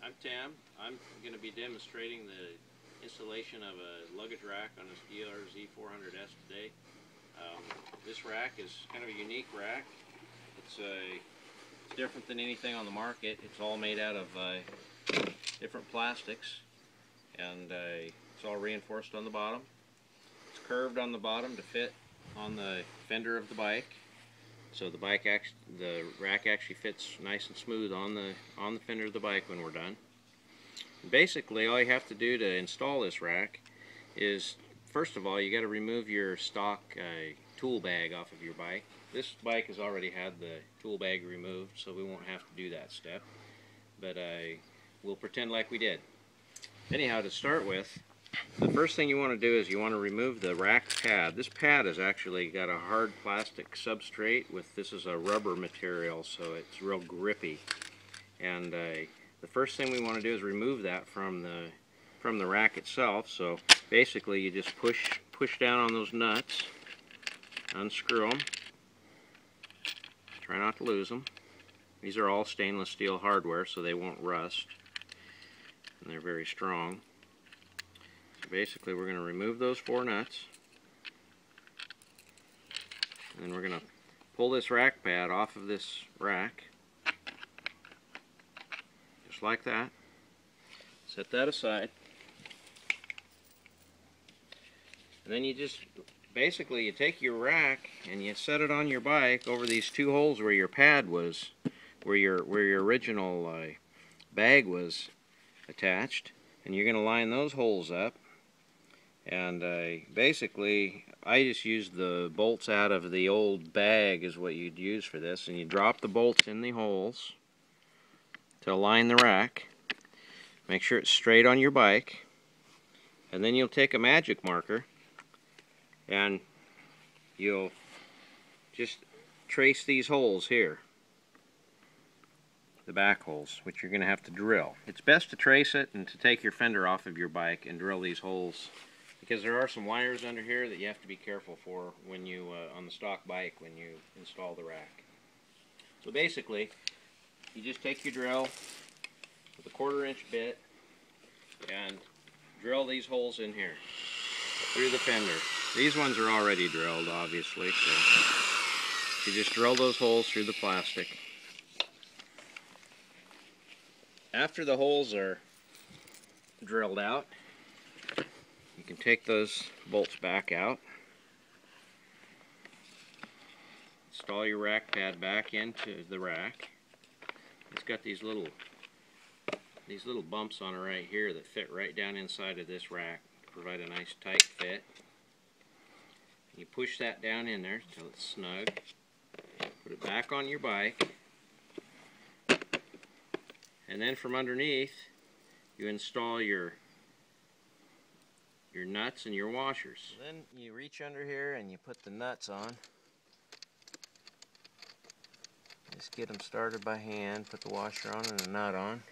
I'm Tim. I'm going to be demonstrating the installation of a luggage rack on this DRZ400S today. This rack is kind of a unique rack. It's different than anything on the market. It's all made out of different plastics, and it's all reinforced on the bottom. It's curved on the bottom to fit on the fender of the bike. So the rack actually fits nice and smooth on the fender of the bike when we're done. Basically, all you have to do to install this rack is, first of all, you got to remove your stock tool bag off of your bike. This bike has already had the tool bag removed, so we won't have to do that step. But we'll pretend like we did. Anyhow, to start with, the first thing you want to do is you want to remove the rack pad. This pad has actually got a hard plastic substrate this is a rubber material, so it's real grippy. And the first thing we want to do is remove that from the rack itself. So basically you just push down on those nuts, unscrew them, try not to lose them. These are all stainless steel hardware, so they won't rust, and they're very strong. Basically, we're going to remove those 4 nuts, and then we're going to pull this rack pad off of this rack, just like that. Set that aside, and then you basically you take your rack and you set it on your bike over these 2 holes where your pad was, where your original bag was attached, and you're going to line those holes up. And basically, I just used the bolts out of the old bag is what you'd use for this. And you drop the bolts in the holes to align the rack. Make sure it's straight on your bike. And then you'll take a magic marker and you'll just trace these holes here. The back holes, which you're going to have to drill. It's best to trace it and to take your fender off of your bike and drill these holes, because there are some wires under here that you have to be careful for when you on the stock bike when you install the rack. So basically, you just take your drill with a 1/4 inch bit and drill these holes in here through the fender. These ones are already drilled, obviously, so you just drill those holes through the plastic. After the holes are drilled out, you can take those bolts back out, install your rack pad back into the rack. It's got these little bumps on it right here that fit right down inside of this rack to provide a nice tight fit. You push that down in there until it's snug. Put it back on your bike, and then from underneath you install your nuts and your washers. Then you reach under here and you put the nuts on. Just get them started by hand. Put the washer on and the nut on.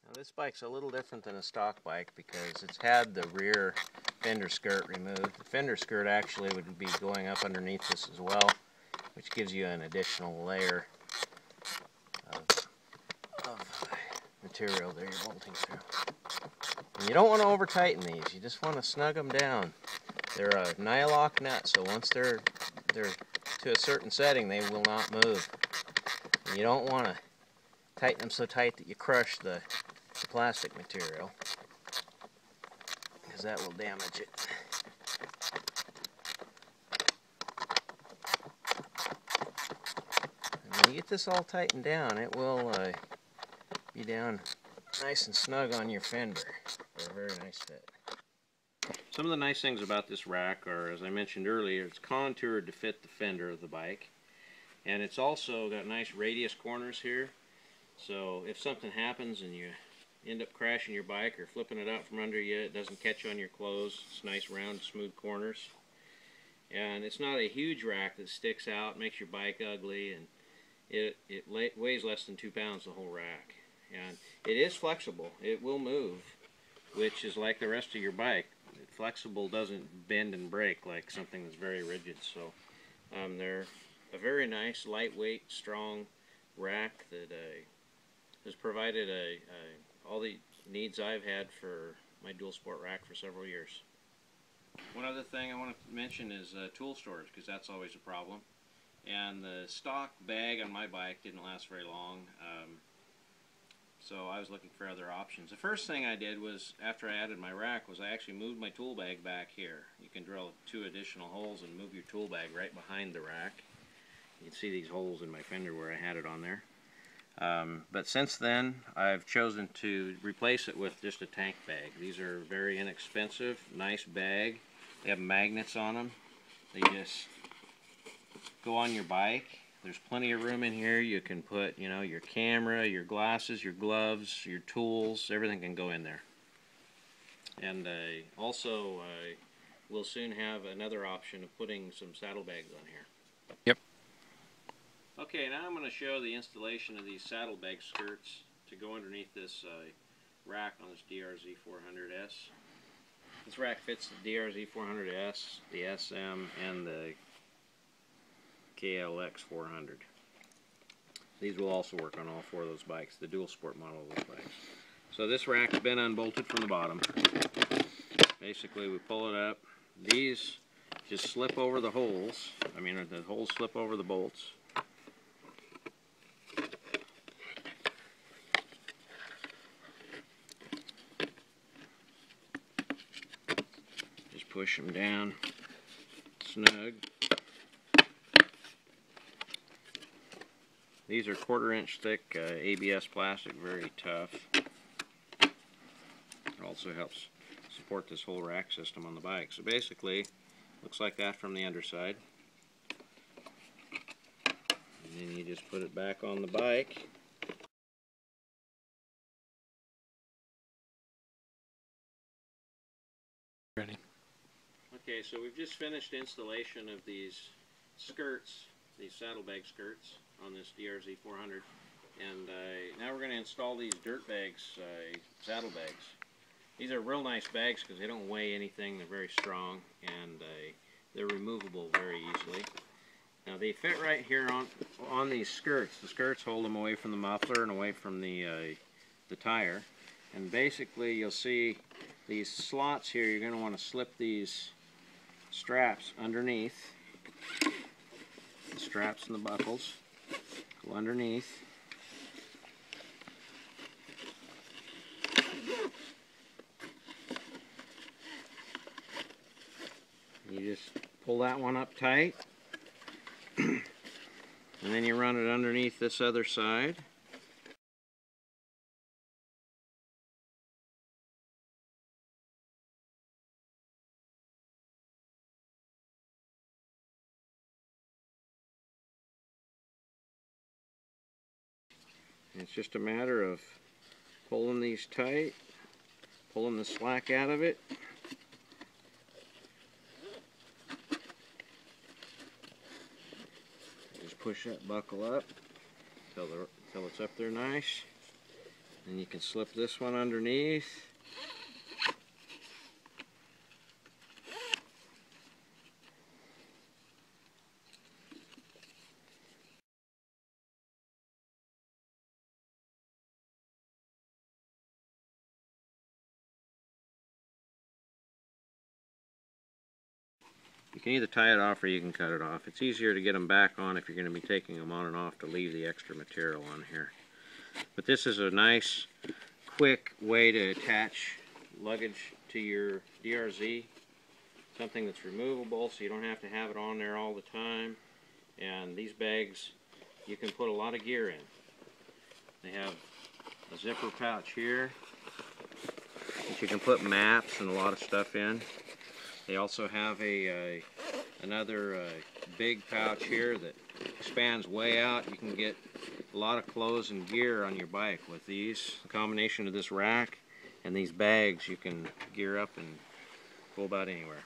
Now this bike's a little different than a stock bike because it's had the rear fender skirt removed. The fender skirt actually would be going up underneath this as well, which gives you an additional layer of material that you're bolting through. And you don't want to over tighten these, you just want to snug them down. They're a nylock nut, so once they're to a certain setting they will not move. And you don't want to tighten them so tight that you crush the plastic material, because that will damage it. And when you get this all tightened down, it will be down nice and snug on your fender for a very nice fit. Some of the nice things about this rack are, as I mentioned earlier, it's contoured to fit the fender of the bike, and it's also got nice radius corners here, so if something happens and you end up crashing your bike or flipping it out from under you, it doesn't catch on your clothes. It's nice round smooth corners. And it's not a huge rack that sticks out, makes your bike ugly, and it weighs less than 2 pounds, the whole rack. And it is flexible. It will move, which is like the rest of your bike. Flexible doesn't bend and break like something that's very rigid. So they're a very nice, lightweight, strong rack that has provided all the needs I've had for my dual sport rack for several years. One other thing I want to mention is tool storage, because that's always a problem. And the stock bag on my bike didn't last very long, so I was looking for other options. The first thing I did was, after I added my rack, was I actually moved my tool bag back here. You can drill 2 additional holes and move your tool bag right behind the rack. You can see these holes in my fender where I had it on there. But since then, I've chosen to replace it with just a tank bag. These are very inexpensive, nice bag. They have magnets on them. They just go on your bike. There's plenty of room in here. You can put, you know, your camera, your glasses, your gloves, your tools, everything can go in there. And also, we'll soon have another option of putting some saddlebags on here. Yep. Okay, now I'm going to show the installation of these saddlebag skirts to go underneath this rack on this DRZ400S. This rack fits the DRZ400S, the SM, and the KLX400. These will also work on all 4 of those bikes, the dual sport model of those bikes. So this rack's been unbolted from the bottom. Basically, we pull it up. These just slip over the holes. I mean, the holes slip over the bolts. Just push them down snug. These are 1/4 inch thick ABS plastic, very tough. It also helps support this whole rack system on the bike. So basically, looks like that from the underside. And then you just put it back on the bike. Ready. Okay, so we've just finished installation of these skirts, these saddlebag skirts on this DRZ400, and now we're going to install these dirt bags, saddlebags. These are real nice bags because they don't weigh anything. They're very strong, and they're removable very easily. Now they fit right here on these skirts. The skirts hold them away from the muffler and away from the tire. And basically, you'll see these slots here. You're going to want to slip these straps underneath. The straps and the buckles go underneath. You just pull that one up tight, and then you run it underneath this other side. And it's just a matter of pulling these tight, pulling the slack out of it. Just push that buckle up until it's up there nice. And you can slip this one underneath. You can either tie it off or you can cut it off. It's easier to get them back on if you're going to be taking them on and off to leave the extra material on here. But this is a nice, quick way to attach luggage to your DRZ. Something that's removable so you don't have to have it on there all the time. And these bags, you can put a lot of gear in. They have a zipper pouch here that you can put maps and a lot of stuff in. They also have another big pouch here that expands way out. You can get a lot of clothes and gear on your bike with these. The combination of this rack and these bags, you can gear up and go about anywhere.